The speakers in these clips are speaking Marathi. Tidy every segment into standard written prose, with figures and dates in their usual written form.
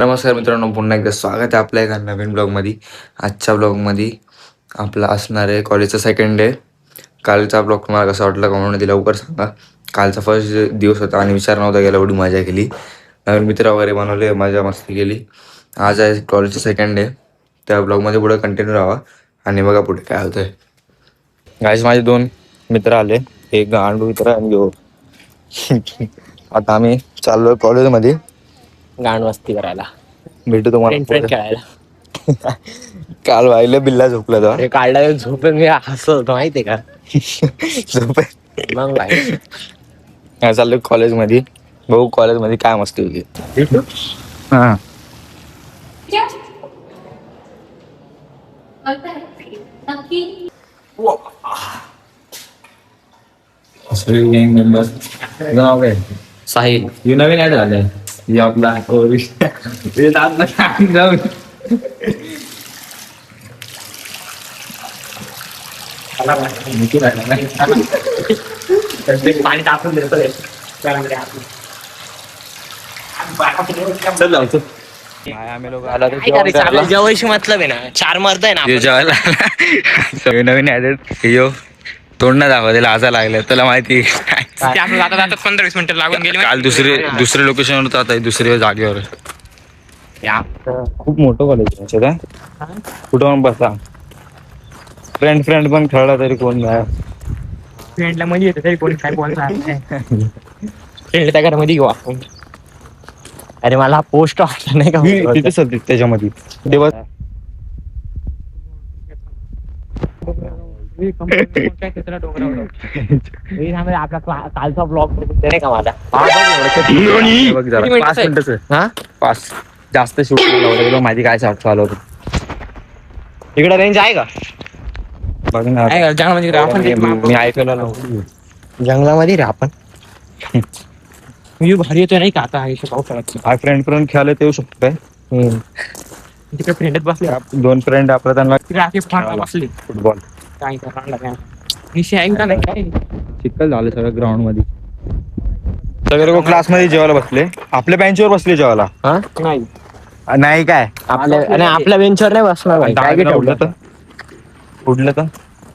नमस्कार मित्रांनो, पुन्हा एकदा स्वागत आहे आपल्या एका नवीन ब्लॉगमध्ये. आजच्या ब्लॉगमध्ये आपला असणार आहे कॉलेजचा सेकंड डे. कालचा ब्लॉग तुम्हाला कसा वाटला कमेंटमध्ये लवकर सांगा. कालचा फर्स्ट दिवस होता आणि विचार नव्हता गेला, एवढी मजा केली, नवीन मित्र वगैरे बनवले, मजा मस्ती केली. आज आहे कॉलेजचा सेकंड डे. त्या ब्लॉगमध्ये पुढे कंटिन्यू राहा आणि बघा पुढे काय होतं आहे. गाईज, माझे दोन मित्र आले, एक गांडू मित्र आणि यो. आता आम्ही चाललो कॉलेजमध्ये गाण मस्ती करायला, भेटू तुम्हाला फ्रेंड खेळायला. काल व्हायला बिल्ला झोपला तेव्हा हे काढला झोपेन मी हसत होतो माहितीये का. झोप मग काय काय चाललं कॉलेजमध्ये. बघू कॉलेजमध्ये काय मस्ती होती. हा साहिल यू नवीन ऍड झालंय आपला पाणी टाकून देतोय. आम्ही लोक आला जेवायशी मतलब आहे ना, चार मर्द आहे ना आपण. जेवायला सगळे नवीन ऍडेड यो तोंड ना दाखवा त्याला आजा लागले तुला माहिती. जाता 15-20 मिनिटं लागून गेली. काल दुसरे लोकेशन होतं, आता दुसऱ्या जागेवर. खूप मोठं कॉलेज आहे कुठं पण बसा. फ्रेंड पण खेळला तरी कोण नाही. फ्रेंडला मध्ये येते तरी कोणी काय बोलणार फ्रेंड त्या घरामध्ये घेऊ आपण. अरे मला पोस्ट वाटलं नाही का तिथे सध्या त्याच्यामध्ये दिवस आपला कालचा ब्लॉग नाही का माझा. बघ जरा 5 मिनिटाचं. हा 5 जास्त शूट केलं माहिती काय चालू होतं. इकडे रेंज आहे का बघ ना जंगलामध्ये मी ऐकलं नव्हतं. जंगलामध्ये रे आपण. भारी येतोय नाही का आता पावसाळ्यात. हा फ्रेंड खेळायला येऊ शकतो काय. तिकडे फ्रेंडच बसले. 2 फ्रेंड आपला त्यांना बसले फुटबॉल काय करणार विषय आहे का नाही काय. चिखल झालं सगळं ग्राउंड मध्ये. सगळे लोक क्लास मध्ये जेवायला बसले, आपल्या बेंचवर बसले जेवायला. नाही नाही काय आपल्या बेंचवर नाही बसणार भाई. काय उडलं तर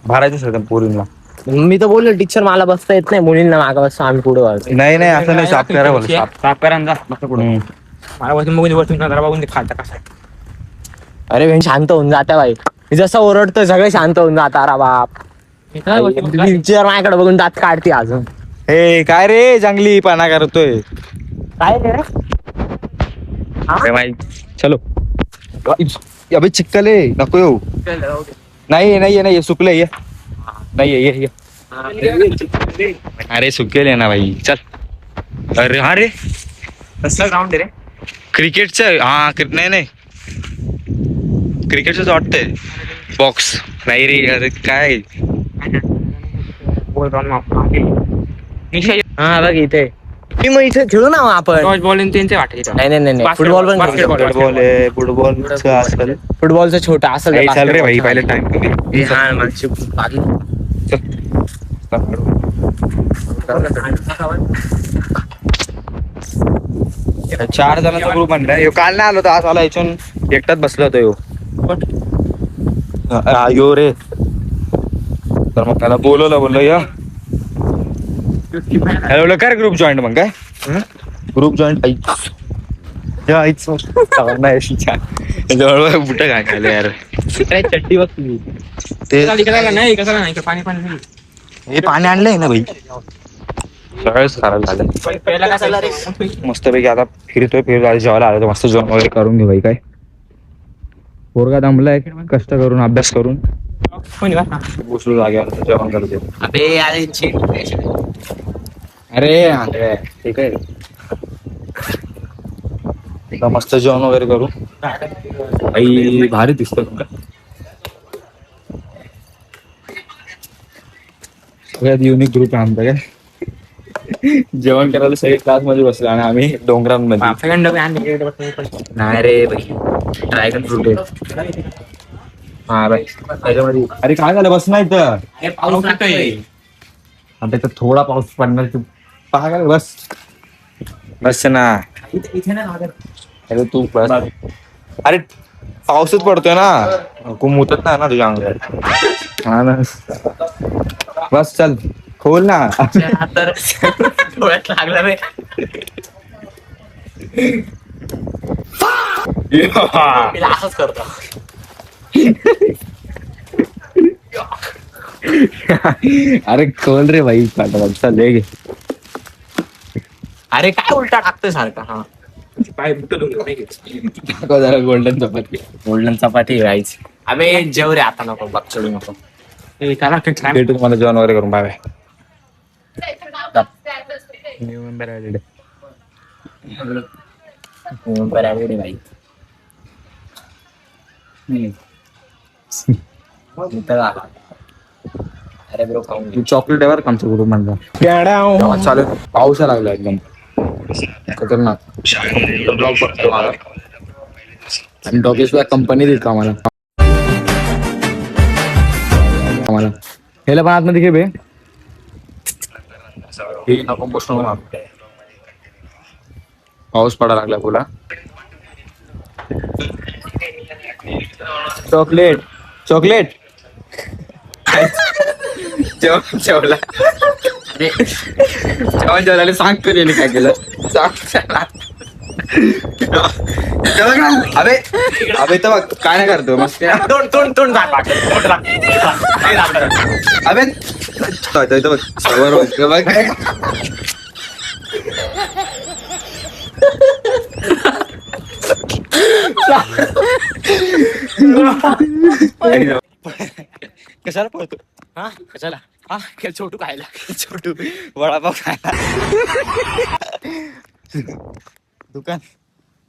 भरायचं सगळं पोरींना. मी तर बोललो टीचर मला बसता येत नाही, मुलींना मागं बसतो आम्ही पुढे बसतो. नाही असं नाही. साफ करा बोल. साफ करा मला वरतून जरा बघून ते खालता कसा. अरे शांत होऊन जाता भाई. मी जसं ओरडतोय सगळे शांत होऊन जाता. अरे बाप, टीचर माझ्याकडे बघून दात काढते अजून. हे काय रे चांगली पाना करतोय काय रे चलो. अबे चिक्कल आहे, नको येऊ. नाही सुकलंय. नाही अरे सुकेल आहे ना भाई. चल. अरे कसलं ग्राउंड रे. क्रिकेटचं. हा नाही क्रिकेटच वाटतंय. बॉक्स नाही रे. अरे काय हा बघ इथे. मग इथे खेळू ना आपण. बॉलिंग त्यांचे वाटत. नाही फुटबॉल पण फुटबॉल आहे. फुटबॉलचं असेल. फुटबॉलचं छोटा असेल. चाल रे भाई, पहिले टाइम चार जणांचा ग्रुप आणलाय. काल नाही आलो तर आज आला. याच्याून एकटाच बसला होता यो रे. तर मग त्याला बोललो या हॅलो कर ग्रुप जॉईंट. मग काय ग्रुप जॉईंट आईच जवळ बुट घालायला यार. चड्डी बघ तुम्ही ते नाही कसं नाही पाणी हे पाणी आणलंय ना भाई. सगळंच खराब झालं. मस्तपैकी आता फिरतोय जेवायला आलो. मस्त जेवण वगैरे करून घेऊ भाई. काय पोरगा दमलाय कष्ट करून अभ्यास करून. बसलो जागेवर जेवण करते. अरे ठीक आहे. मस्त जेवण वगैरे करू भाई. भारी दिसतो सगळ्यात युनिक ग्रुप आहे आमचा. काय जेवण करायला सगळे क्लास मध्ये बसले आणि आम्ही डोंगरांमध्ये. नाही रे भाई, ड्रॅगन फ्रूट आहे. हा भाई त्याच्यामध्ये. अरे काय झालं, बस नाही तर आता तर थोडा पाऊस पडणार. बस ना. अरे तू बस. अरे पाऊसच पडतोय ना, खूप मुतत नाही ना तुझ्या अंगात. हा ना, बस चल खोल ना. तर डोळ्यात लागला रे. मी असंच करतो. अरे खोल रे भाई पाठवा चल हे घे. अरे काय उलटा टाकतोय सारखा. हा पाय बुट दाखव जरा गोल्डन चपाती. गोल्डन चपाती राहायची. अबे जेव रे आता, नको बघ चढू नको. भेटू तुम्हाला जेवण वगैरे करून. Bye bye. New member added. बरोबर भाई. अरे ब्रो खाऊन घे. तू चॉकलेट आहे बरं का आमच्या ग्रुप म्हणला. चालेल पाऊस लागला एकदम खतरनाक. ब्लॉग बघतो मला आणि डॉगेशिवाय कंपनी देत आम्हाला. ह्याला पण आतमध्ये घे बे. हे नको बसू ना. पाऊस पडायला लागला बोला. चॉकलेट चॉकलेट जेवला. जेवण सांगतो रे काय केलं सांग. अबे अबे तर बघ काय नाही करतो मस्त. तोंड अबे बघ सर्वर बघ. कशाला पळतो. हा कशाला. हा छोटू खायला. छोटू वडापाव खायला. दुकान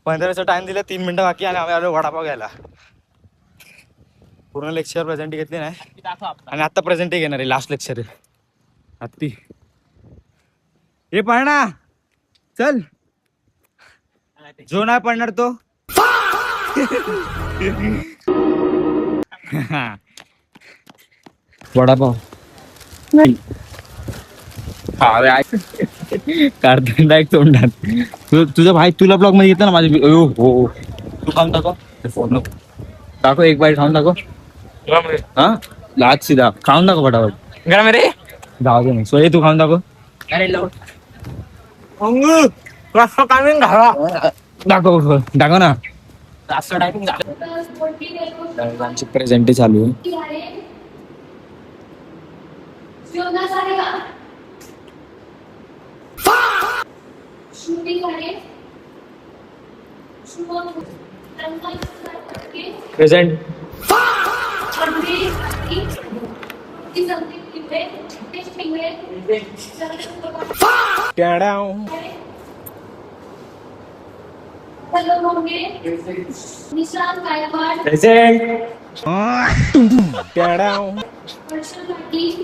15चा टाइम दिला, 3 मिनिटं बाकी आणि आम्ही आलो वडापाव घ्यायला. पूर्ण लेक्चर प्रेझेंट घेतली नाही आणि आता प्रेझेंट घेणार आहे. लास्ट लेक्चर आहे हत्ती. हे पळ ना चल. जो नाही पडणार तो. वडापाव काढता डायरेक्ट तोंडात. तुझा भाई तुला ब्लॉग मध्ये येतं ना माझे. हो तू खाऊन टाको फोन टाको. एक बाईट खाऊन टाको. हा लाच सीधा खाऊन टाको फटाफट. गरम रे. जाऊ दे नाही सोय तू खाऊन टाको. अरे टायमिंग घाला. दाखव दाखव ना. जास्त टायमिंग झालं. आमची प्रेझेंटी चालू आहे. प्रेझेंट निशांत गायकवाड, हर्षल पाटील,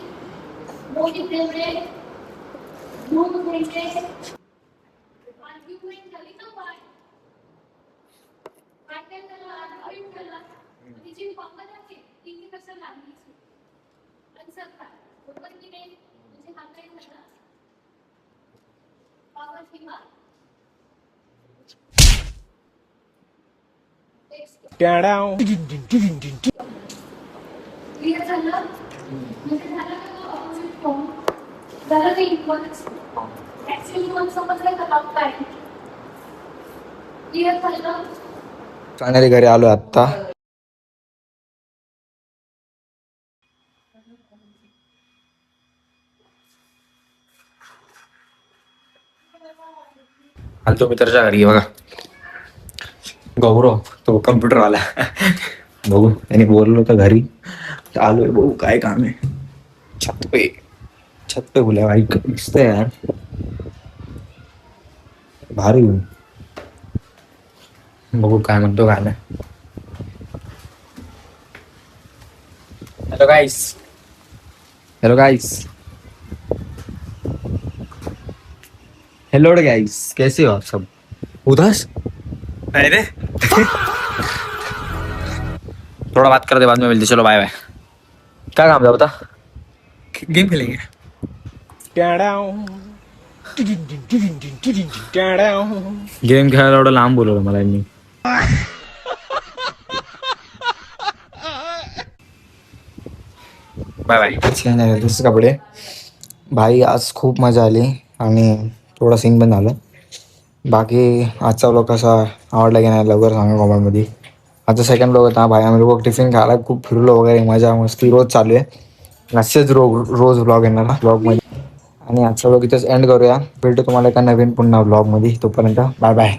मोहित देवरे, ध्रुव देवरे. आर्ग्युमेंट झाली ना बाय. काय त्याला आर्ग्युमेंट केला. तिची पंगत आहे ती कसं लागली. आन्सर काय बरोबर की नाही. म्हणजे हा काय झाला. पावर किंवा क्लिअर झालं. म्हणजे झालं का ऑपोजिट फॉर्म झालं ते इक्वल्स. ऍक्च्युअली कोण समजलं का काम काय. क्लिअर झालं. फायनली घरी आलो आत्ता. आलतो मित्राच्या घरी. बघा गौरव तो कम्प्युटर आला. बघू त्याने बोललो होतं घरी. आलोय बघू काय काम आहे. छत पे बोला भाई दिसतंय यार भारी. बघू काय म्हणतो काय नाही. Hello guys. Hello guys. Hello guys कैसे हो आप सब. उदास नहीं रे. थोड़ा बात करते बाद में मिलते. चलो बाय बाय. क्या काम था बता. गेम खेलेंगे. गेम खेळायला एवढं लांब बोलवलं मला यांनी. Bye bye. दुसरे कपडे भाई. आज खूप मजा आली आणि थोडा सिंग पण झालं. बाकी आजचा ब्लॉग कसा आवडला की नाही लवकर सांगा कॉमेंटमध्ये. आजचा सेकंड ब्लॉग होता भाई. आम्ही लोक टिफिन खायला खूप फिरलो वगैरे, मजा मस्ती रोज चालू आहे. असेच रोज ब्लॉग येणार ब्लॉगमध्ये. आणि आजचा ब्लॉग इथेच एंड करूया. भेटू तुम्हाला एका नवीन पुन्हा ब्लॉगमध्ये. तोपर्यंत बाय बाय.